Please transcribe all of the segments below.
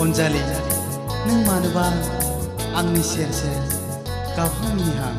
अनजालि नों मानोबा आंनि सेर सेर गाबहां मिनिहां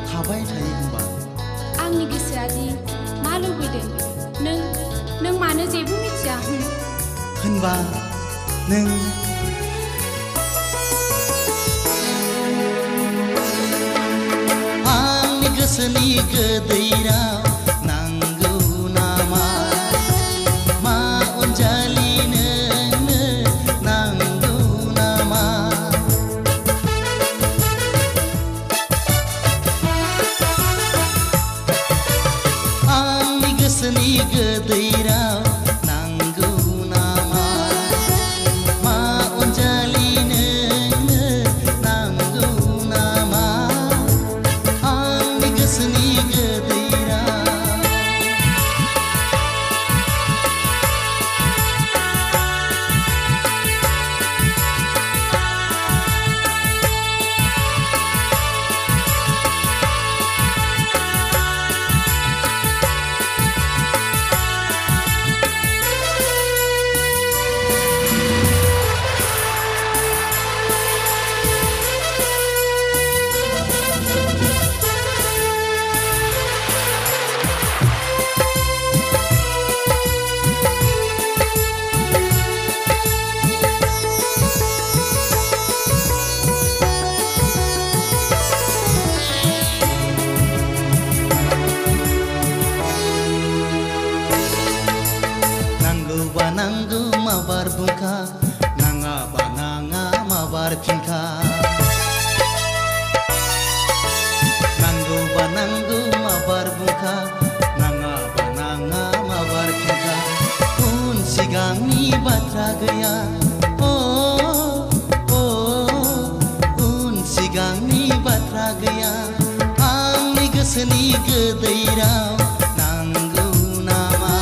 थाबाय थायो होनबा आंनि गोसोआदि मा लुबैदों नों मानो जेबो मिथिया होनबा नों आंनि गोसोनि गोदै राव नांगौ नामा मा अनजालि नोंनो नांगौ नामा आंनि गोसोनि गोदै राव नांगौ नामा मा अनजालि नोंनो नांगौ नामा आंनि गोसोनि गोदै राव नांगौ माबार बुंखा नाङाबा नाङा माबार फिनखा नांगौबा नांगौ माबार बुंखा नाङाबा नाङा माबार फिनखा उन सिगांनि बाथ्रा गैया उन सिगांनि बाथ्रा गैया आंनि गोसोनि गोदै राव नांगौ नामा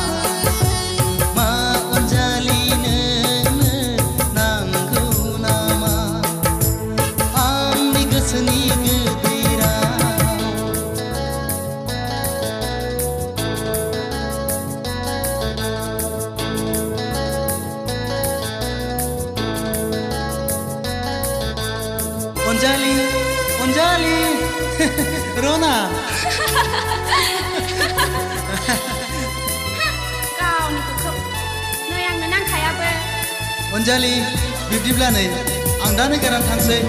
अनजालि अनजालि रना गावनिखौ खोब नै आंनो नांखायाबो अनजालि बिब्दिब्ला नै आं दा नागारनानै थांसै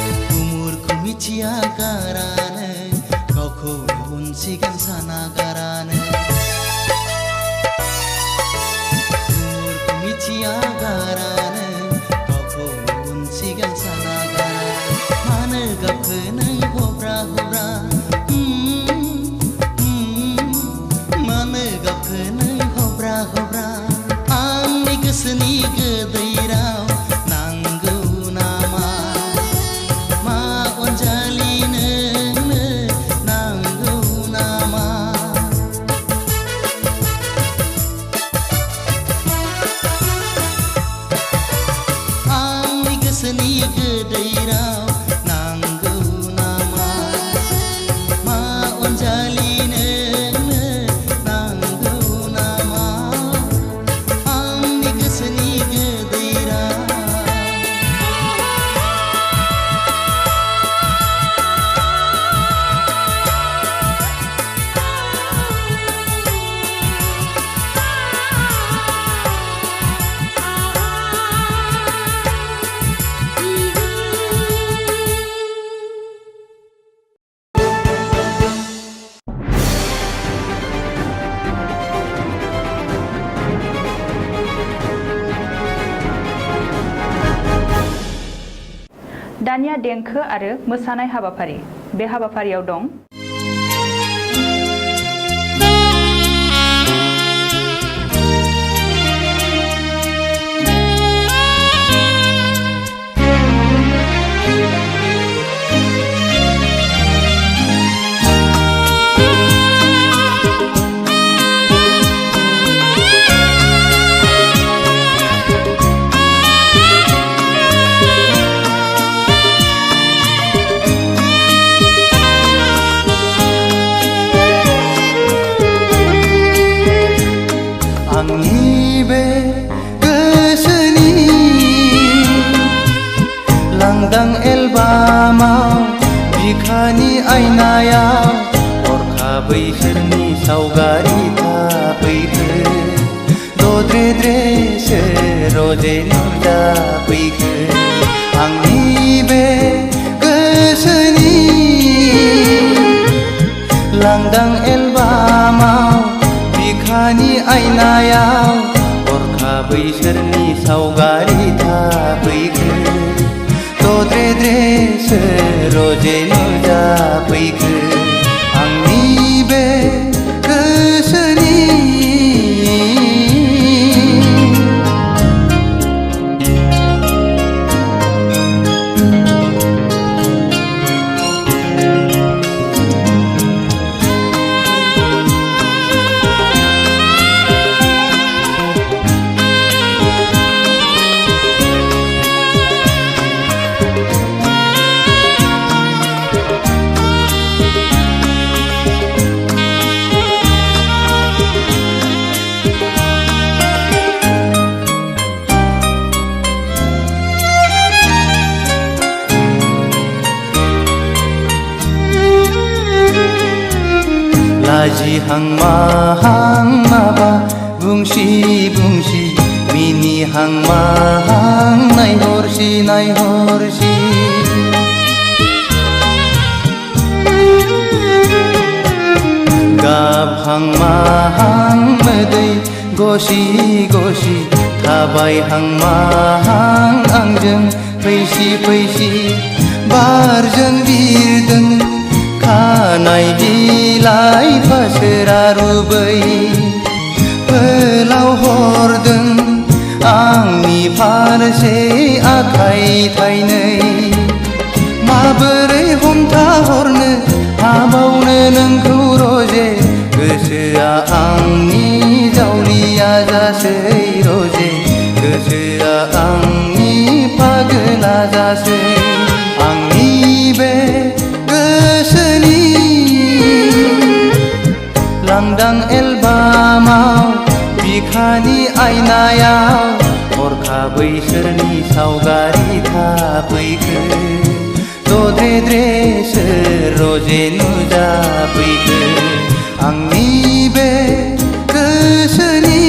गुमुरखौ मिथिया गारानो गावखौ उनसिगां साना गारानो गुमुरखौ मिथिया गारानो गावखौ उनसिगां साना गारानो मानो गावखौ नों हब्रा हब्रा मानो गावखौ नों हब्रा हब्रा आंनि गोसोनि गोदै राव नांगौ नामा मा अनजालि नोंनो नांगौ नामा आंनि गोसोनि गोदै राव नांगौ नामा मा अनजालि नोंनो नांगौ नामा आंनि गोसोनि गोदै राव दानिया देंखो आरो मोसानाय हाबाफारि बे हाबाफारियाव दं आंनि बे गोसोनि लांदां एलबामाव बिखानि आयनायाव हरखाबै सोरनि सावगारि थाफैखो दद्रेद्रेसो रजे नुजाफैखो आंनि बे गोसोनि लांदां एलबामाव बिखानि आयनायाव हरखाबै सोरनि सावगारि थाफैखो दद्रेद्रेसो रजे नुजाफैखो आंनि बे गोसोनि लाजिहां माहां माबा बुंसि बुंसि मिनिहां माहां नायहरसि नायहरसि गाबहां माहां मोदै गसि गसि थाबायहां माहां आंजों फैसि फैसि बारजों बिरदों खानाय बिलाइ फासोरा रुबै फोलाव हरदों आंनि फारसे आखाइ थाइनै माबोरै हमथाहरनो हाबावनो नोंखौ रजे गोसोआ आंनि जावलिया जासै रजे गोसोआ आंनि पागला जासै आंनि बिखानि आयनायाव हरखाबै सोरनि सावगारि थाफैखो दद्रे सोर रजे नुजाफैखो आंनि बे गोसोनि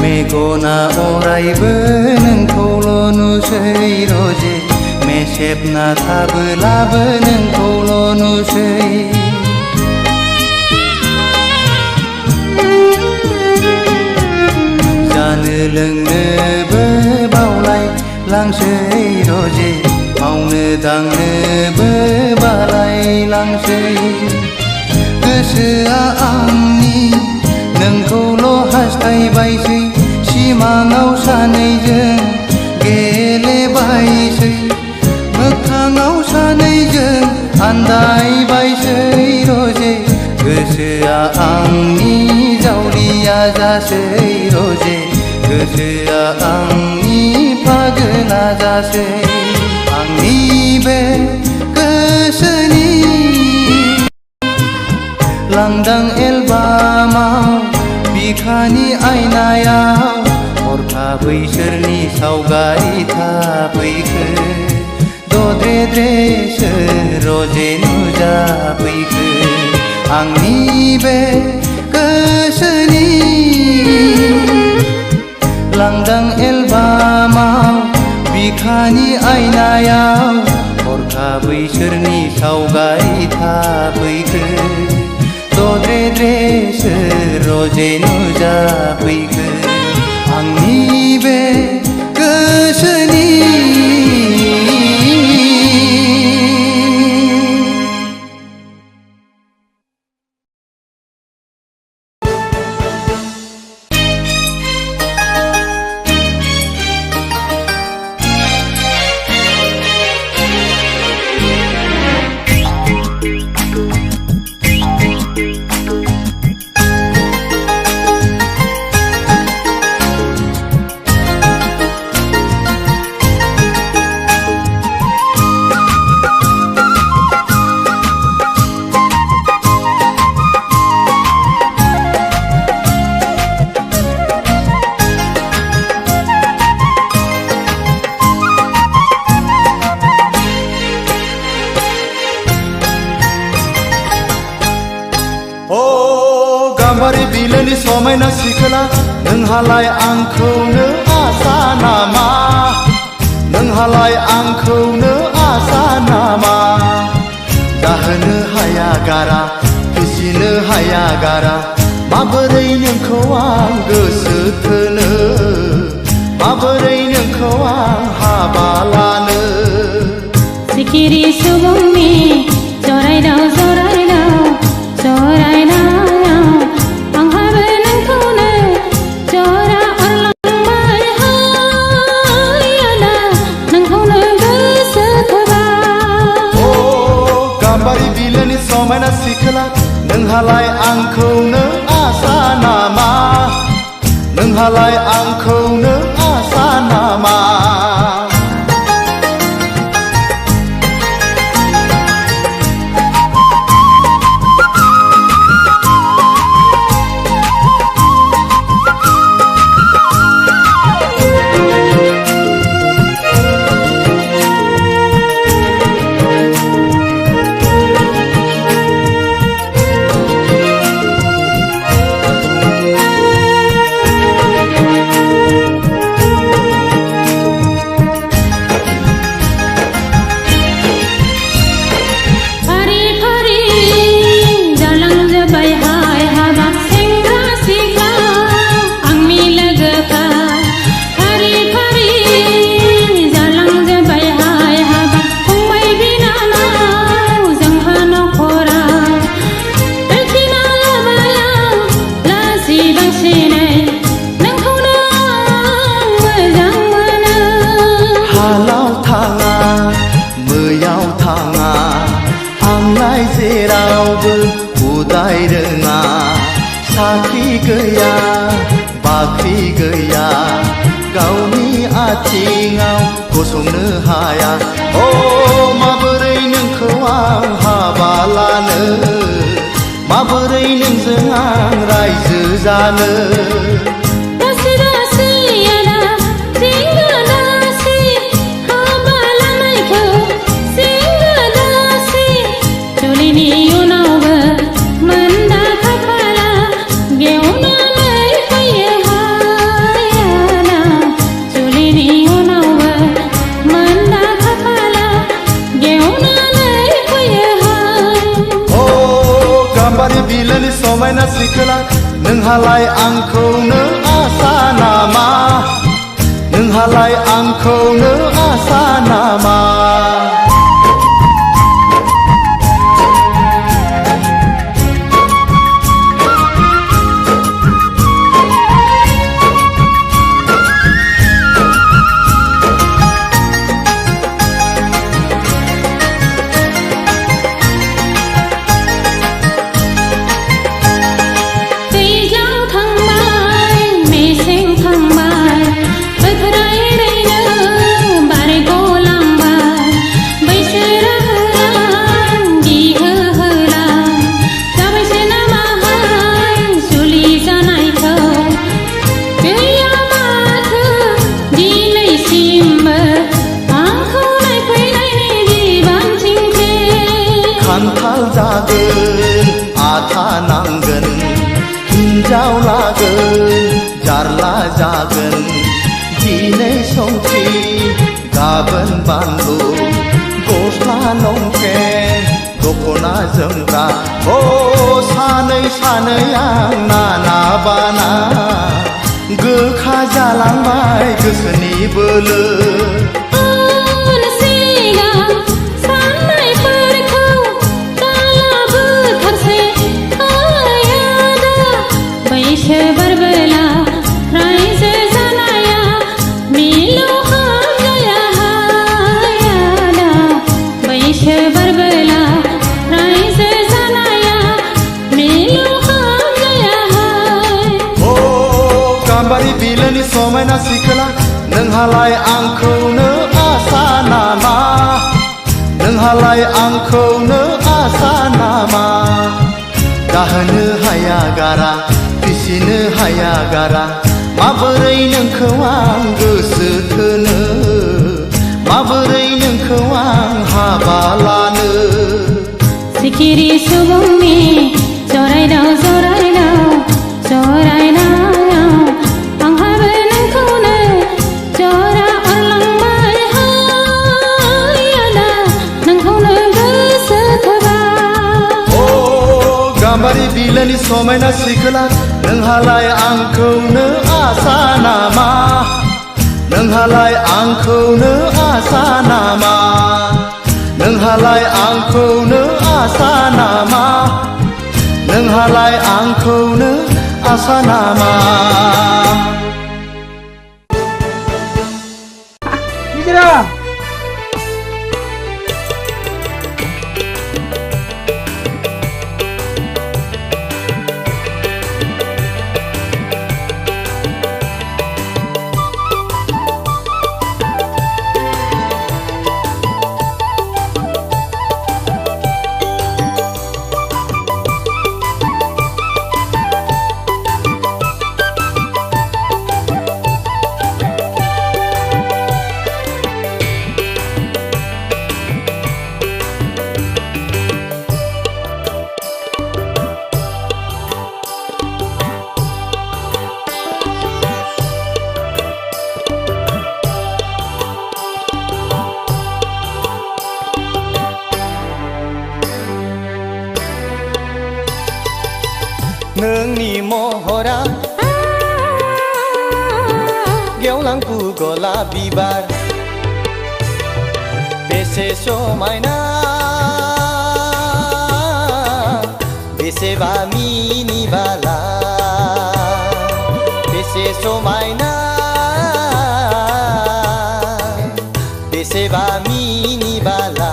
मेगना अरायबो नोंखौल' नुसै रजे मेसेबना थाबोलाबो नोंखौल' नुसै जानो लोंनोबो बावलाय लांसै रजे मावनो दांनोबो बालाय लांसै गोसोआ आंनि नोंखौल' हास्थायबायसै सिमाङाव सानैजों गेलेबायसै मोगथाङाव सानैजों आन्दायबायसै रजे गोसोआ आंनि जावलिया जासै रजे गोसोआ आंनि पागोला जासै आंनि बे गोसोनि लांदां एलबामाव बिखानि आयनायाव हरखाबै सोरनि सावगारि थाफैखो दद्रे सोर रजे नुजाफैखो आंनि बे गोसोनि लांदां एलबामाव बिखानि आयनायाव हरखाबै सोरनि सावगारि थाफैखो दद्रे सोर रजे नुजाफैखो आंनि बे गोसोनि गाम्बारि बिलोनि समायना सिखोला नोंहालाय आंखौनो आसा नामा नोंहालाय आंखौनो आसा नामा जाहोनो हाया गारा फिसिनो हाया गारा माबोरै नोंखौ आं गोसो थोनो माबोरै नोंखौ आं हाबा लानो सिखिरि सुबुंनि जरायदाव जरायदाव जरायदाव आंहाबो नोंखौनो जरा अरलांबाय हायाला नोंखौनो गोसो थोबाय गाम्बारि बिलोनि समायना सिखोला नोंहालाय आंखौनो आसा नामा नोंहालाय आंखौनो आसा नामा आथिङाव गसंनो हाया अ माबोरै नोंखौ आं हाबा लानो माबोरै नोंजों आं रायजो जानो समायना सिखोला नोंहालाय आंखौनो आसा नामा नोंहालाय आंखौनो आसा नामा हिन्जाव लागोन जारला जागोन दिनै संख्रि गाबोन बानलु गस्ला लंपेन्ट दख'ना जोमग्रा अ सानै सानै आं नाना बाना गोखा जालांबाय गोसोनि बोलो समायना सिखोला नोंहालाय आंखौनो आसा नामा नोंहालाय आंखौनो आसा नामा दाहोनो हाया गारा फिसिनो हाया गारा माबोरै नोंखौ आं गोसो थोनो माबोरै नोंखौ आं हाबा लानो सिखिरि सुबुंनि जरायदाव जरायदाव जरायदाव गाम्बारि बिलोनि समायना सिखोला नोंहालाय आंखौनो आसा नामा नोंहालाय आंखौनो आसा नामा नोंहालाय आंखौनो आसा नामा नोंहालाय आंखौनो आसा नामा नोंनि महरा गेवलां गलाप बिबार बेसे समायना बेसेबा मिनिबाला बेसे समायना बेसेबा मिनिबाला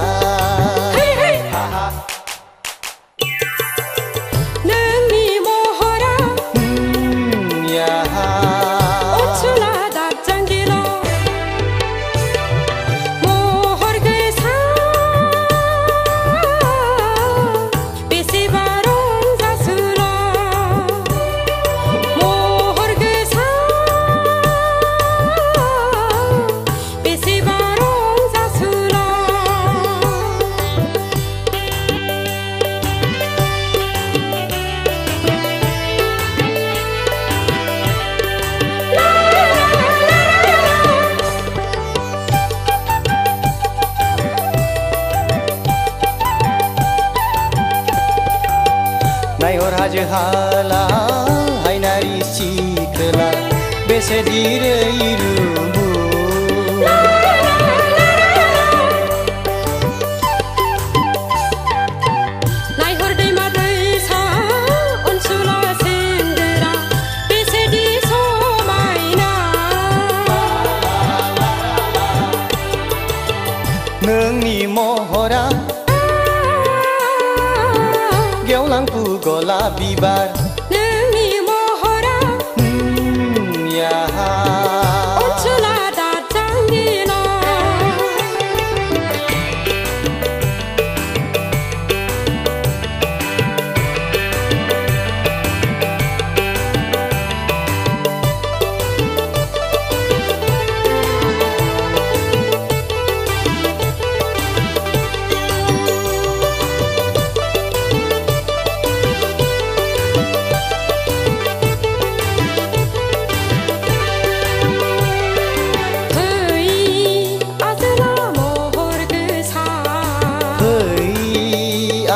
हाला हायनारि सिखोला बेसे दिरै रुबु नायहर दैमा दैसा अनसुला सेंग्रा बेसेदि समायना नोंनि महरा गेवलांफु गलाप बिबार नोंनि महरा याहा अनसुला दाजांगिना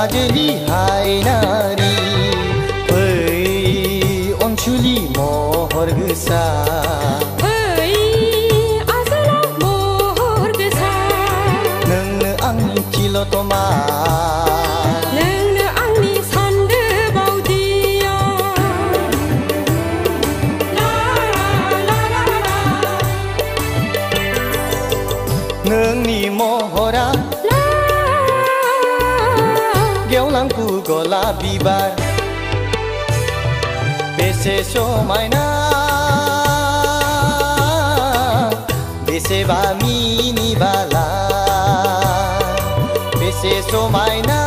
आजलि हायनारि फै अनसुलि महर गोसा फै आजोला महर गोसा नोंनो आंनि तिलतमा नोंनो आंनि सानदो बावदिया नोंनि महरा गेवलांफु गलाप बिबार बेसे समायना बेसेबा मिनिबाला बेसे समायना